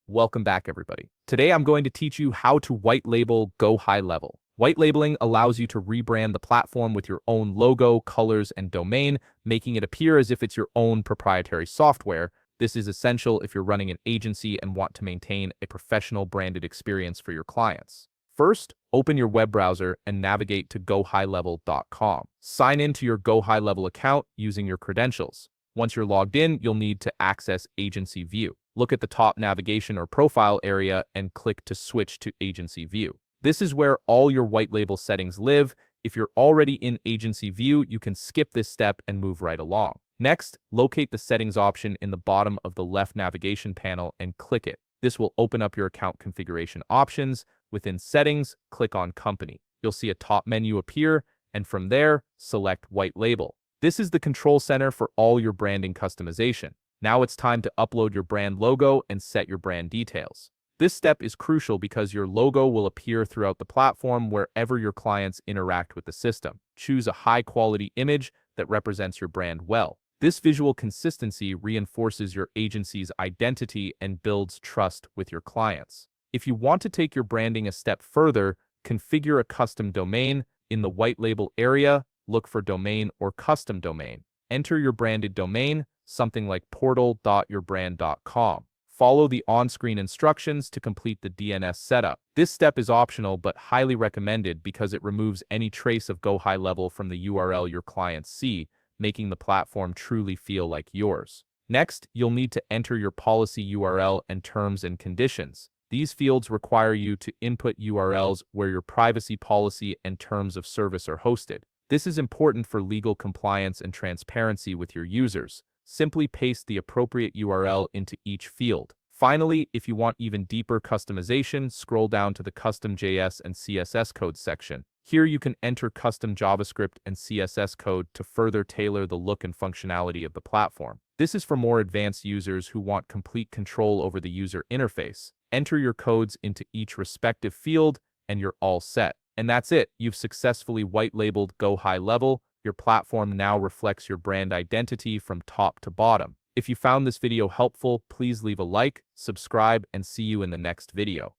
Welcome back, everybody. Today I'm going to teach you how to white label GoHighLevel. White labeling allows you to rebrand the platform with your own logo, colors, and domain, making it appear as if it's your own proprietary software. This is essential if you're running an agency and want to maintain a professional branded experience for your clients. First, open your web browser and navigate to gohighlevel.com. Sign in to your GoHighLevel account using your credentials. Once you're logged in, you'll need to access Agency View. Look at the top navigation or profile area and click to switch to Agency View. This is where all your white label settings live. If you're already in Agency View, you can skip this step and move right along. Next, locate the settings option in the bottom of the left navigation panel and click it. This will open up your account configuration options. Within Settings, click on Company. You'll see a top menu appear, and from there, select White Label. This is the control center for all your branding customization. Now it's time to upload your brand logo and set your brand details. This step is crucial because your logo will appear throughout the platform wherever your clients interact with the system. Choose a high-quality image that represents your brand well. This visual consistency reinforces your agency's identity and builds trust with your clients. If you want to take your branding a step further, configure a custom domain. In the white label area, look for domain or custom domain. Enter your branded domain, something like portal.yourbrand.com. Follow the on-screen instructions to complete the DNS setup. This step is optional but highly recommended because it removes any trace of GoHighLevel from the URL your clients see, making the platform truly feel like yours. Next, you'll need to enter your policy URL and terms and conditions. These fields require you to input URLs where your privacy policy and terms of service are hosted. This is important for legal compliance and transparency with your users. Simply paste the appropriate URL into each field. Finally, if you want even deeper customization, scroll down to the Custom JS and CSS code section. Here you can enter custom JavaScript and CSS code to further tailor the look and functionality of the platform. This is for more advanced users who want complete control over the user interface. Enter your codes into each respective field and you're all set. And that's it. You've successfully white-labeled GoHighLevel. Your platform now reflects your brand identity from top to bottom. If you found this video helpful, please leave a like, subscribe, and see you in the next video.